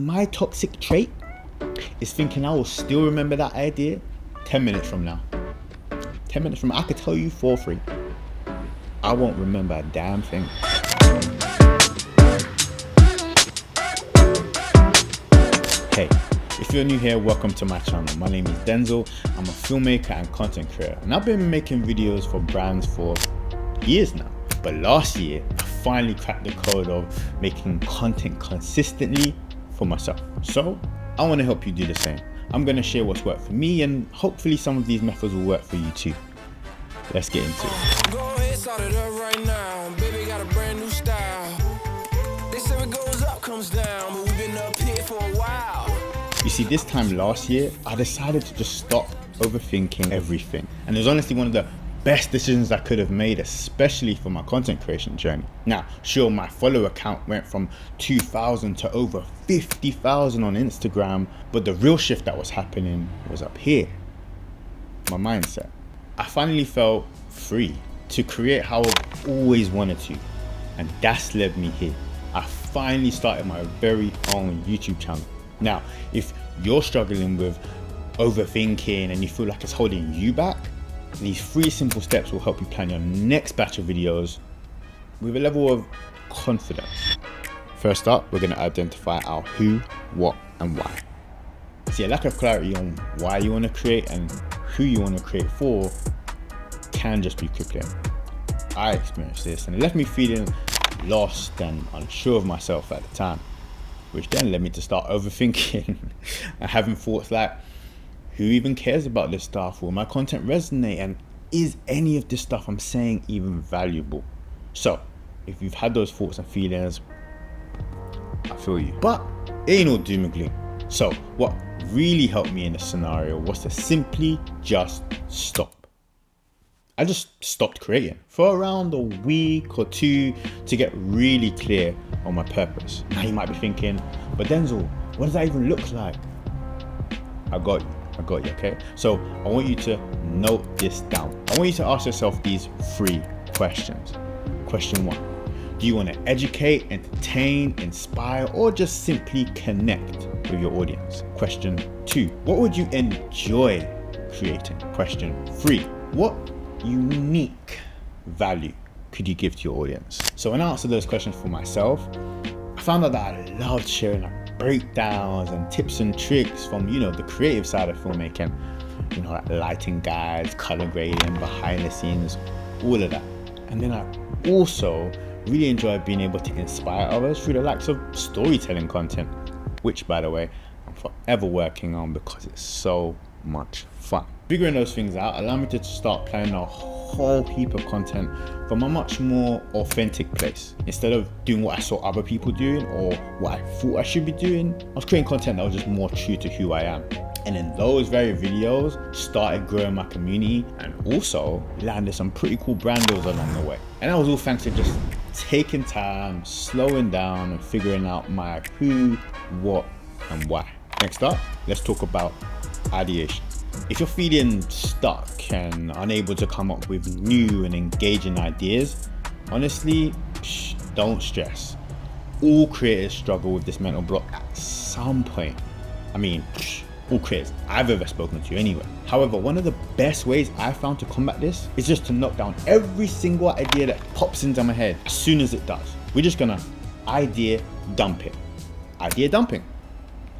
my toxic trait is thinking I will still remember that idea 10 minutes from now. 10 minutes from now, I could tell you for free, I won't remember a damn thing. Hey, if you're new here, welcome to my channel. My name is Denzel. I'm a filmmaker and content creator, and I've been making videos for brands for years now. But last year, I finally cracked the code of making content consistently for myself. So I want to help you do the same. I'm going to share what's worked for me, and hopefully some of these methods will work for you too. Let's get into it. Go ahead, start it up right now. Baby got a brand new style. They say it goes up, comes down, but we've been up here for a while. You see, this time last year, I decided to just stop overthinking everything. And it was honestly one of the best decisions I could have made, especially for my content creation journey. Now, sure, my follower count went from 2,000 to over 50,000 on Instagram, but the real shift that was happening was up here, my mindset. I finally felt free to create how I've always wanted to, and that's led me here. I finally started my very own YouTube channel. Now, if you're struggling with overthinking and you feel like it's holding you back, these 3 simple steps will help you plan your next batch of videos with a level of confidence. First up, we're going to identify our who, what, and why. See, a lack of clarity on why you want to create and who you want to create for can just be crippling. I experienced this and it left me feeling lost and unsure of myself at the time, which then led me to start overthinking and having thoughts like, who even cares about this stuff? Will my content resonate? And is any of this stuff I'm saying even valuable? So if you've had those thoughts and feelings, I feel you. But it ain't all doom and gloom. So what really helped me in this scenario was to simply just stop. I just stopped creating for around a week or 2 to get really clear on my purpose. Now you might be thinking, but Denzel, what does that even look like? I got you, okay? So I want you to note this down. I want you to ask yourself these 3 questions. Question 1, do you want to educate, entertain, inspire, or just simply connect with your audience? Question 2, what would you enjoy creating? Question 3, what unique value could you give to your audience? So when I answered those questions for myself, I found out that I loved sharing breakdowns and tips and tricks from, the creative side of filmmaking, like lighting guides, color grading, behind the scenes, all of that. And then I also really enjoy being able to inspire others through the likes of storytelling content, which, by the way, I'm forever working on because it's so much fun. Figuring those things out allowed me to start planning a whole heap of content from a much more authentic place. Instead of doing what I saw other people doing or what I thought I should be doing, I was creating content that was just more true to who I am. And then those very videos started growing my community and also landed some pretty cool brand deals along the way. And that was all thanks to just taking time, slowing down, and figuring out my who, what, and why. Next up, let's talk about ideation. If you're feeling stuck and unable to come up with new and engaging ideas, honestly, don't stress. All creators struggle with this mental block at some point. I mean, all creators I've ever spoken to anyway. However, one of the best ways I found to combat this is just to knock down every single idea that pops into my head as soon as it does. We're just gonna idea dump it. Idea dumping.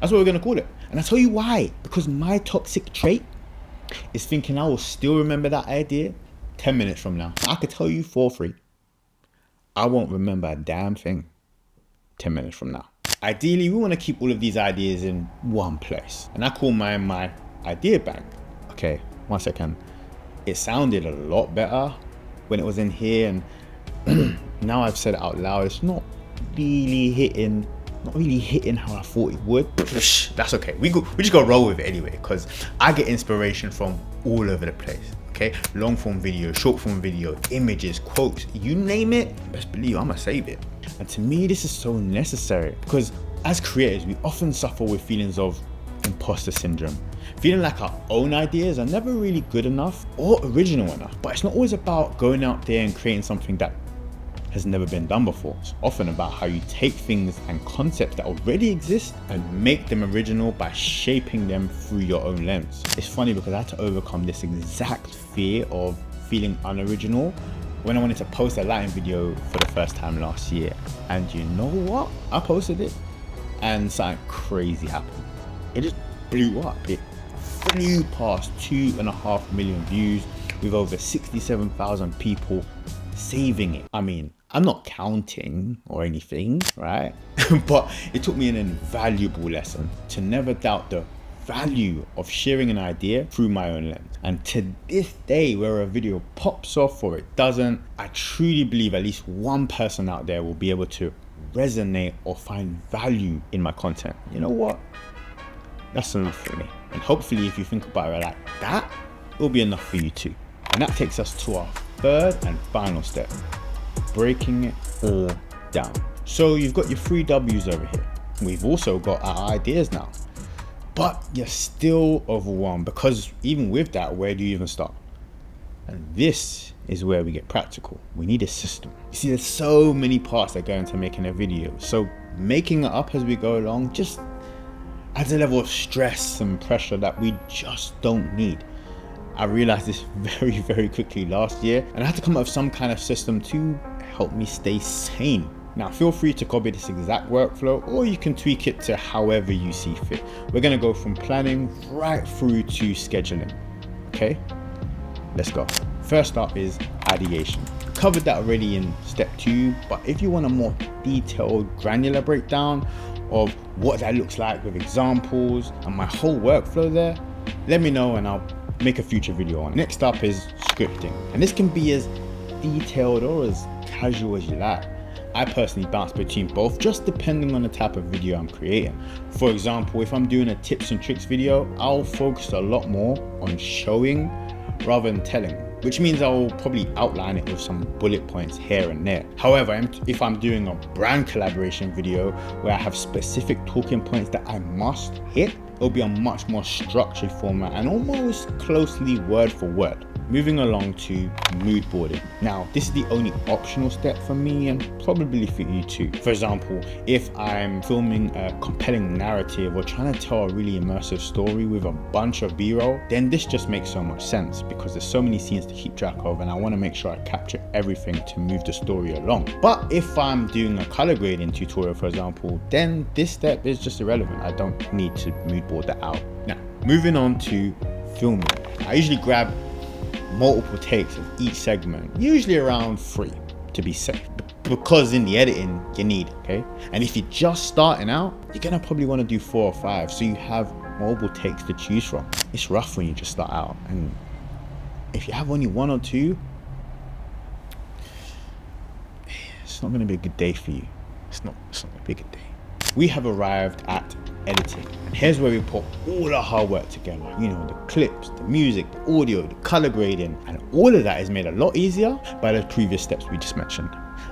That's what we're gonna call it. And I'll tell you why. Because my toxic trait is thinking I will still remember that idea 10 minutes from now. I could tell you for free, I won't remember a damn thing 10 minutes from now. Ideally, we want to keep all of these ideas in one place. And I call mine my idea bank. Okay, 1 second. It sounded a lot better when it was in here, and now I've said it out loud, it's not really hitting how I thought it would. That's okay. We just gotta roll with it anyway, because I get inspiration from all over the place. Okay, long form video, short form video, images, quotes, you name it, best believe I'ma save it. And to me, this is so necessary because as creators, we often suffer with feelings of imposter syndrome, feeling like our own ideas are never really good enough or original enough. But it's not always about going out there and creating something that has never been done before. It's often about how you take things and concepts that already exist and make them original by shaping them through your own lens. It's funny because I had to overcome this exact fear of feeling unoriginal when I wanted to post a Lighting video for the first time last year. And you know what? I posted it and something crazy happened. It just blew up. It flew past 2.5 million views with over 67,000 people saving it. I mean, I'm not counting or anything, right? But it taught me an invaluable lesson to never doubt the value of sharing an idea through my own lens. And to this day, where a video pops off or it doesn't, I truly believe at least one person out there will be able to resonate or find value in my content. You know what? That's enough for me. And hopefully if you think about it like that, it'll be enough for you too. And that takes us to our third and final step, breaking it all down. So you've got your 3 W's over here. We've also got our ideas now, but you're still overwhelmed because even with that, where do you even start? And this is where we get practical. We need a system. You see, there's so many parts that go into making a video. So making it up as we go along just adds a level of stress and pressure that we just don't need. I realized this very, very quickly last year, and I had to come up with some kind of system to help me stay sane. Now, feel free to copy this exact workflow, or you can tweak it to however you see fit. We're gonna go from planning right through to scheduling. Okay, let's go. First up is ideation. Covered that already in step 2, but if you want a more detailed, granular breakdown of what that looks like with examples and my whole workflow there, let me know and I'll make a future video on it. Next up is scripting, and this can be as detailed or as casual as you like. I personally bounce between both, just depending on the type of video I'm creating. For example, if I'm doing a tips and tricks video, I'll focus a lot more on showing rather than telling, which means I'll probably outline it with some bullet points here and there. However, if I'm doing a brand collaboration video where I have specific talking points that I must hit, it'll be a much more structured format and almost closely word for word. Moving along to mood boarding. Now, this is the only optional step for me and probably for you too. For example, if I'm filming a compelling narrative or trying to tell a really immersive story with a bunch of B-roll, then this just makes so much sense because there's so many scenes to keep track of and I want to make sure I capture everything to move the story along. But if I'm doing a color grading tutorial, for example, then this step is just irrelevant. I don't need to mood board that out. Now, moving on to filming. I usually grab multiple takes of each segment, usually around 3 to be safe, because in the editing you need, okay? And if you're just starting out, you're gonna probably want to do 4 or 5 so you have multiple takes to choose from. It's rough when you just start out, and if you have only 1 or 2, it's not gonna be a good day for you. It's not gonna be a good day. We have arrived at editing, and here's where we put all our hard work together. You know, the clips, the music, the audio, the color grading, and all of that is made a lot easier by the previous steps we just mentioned.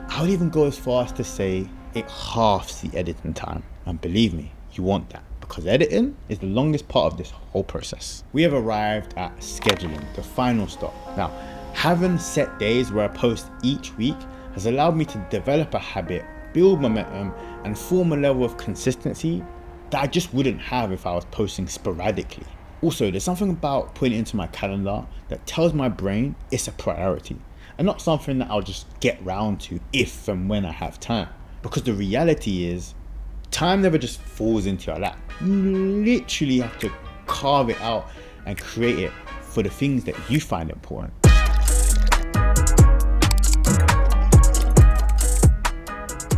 I would even go as far as to say it halves the editing time, and believe me, you want that because editing is the longest part of this whole process. We have arrived at scheduling, the final stop. Now, having set days where I post each week has allowed me to develop a habit, build momentum, and form a level of consistency that I just wouldn't have if I was posting sporadically. Also, there's something about putting it into my calendar that tells my brain it's a priority and not something that I'll just get round to if and when I have time. Because the reality is, time never just falls into your lap. You literally have to carve it out and create it for the things that you find important.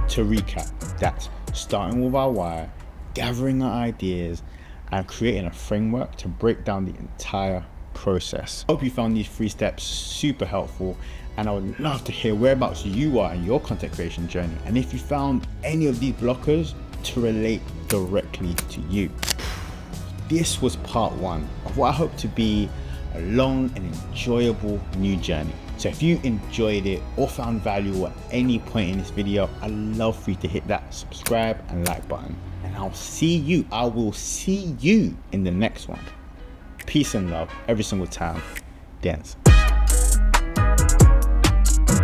To recap, that's starting with our why, gathering our ideas, and creating a framework to break down the entire process. Hope you found these 3 steps super helpful, and I would love to hear whereabouts you are in your content creation journey, and if you found any of these blockers to relate directly to you. This was part 1 of what I hope to be a long and enjoyable new journey. So if you enjoyed it or found value at any point in this video, I'd love for you to hit that subscribe and like button. And I will see you in the next one. Peace and love every single time. Dance.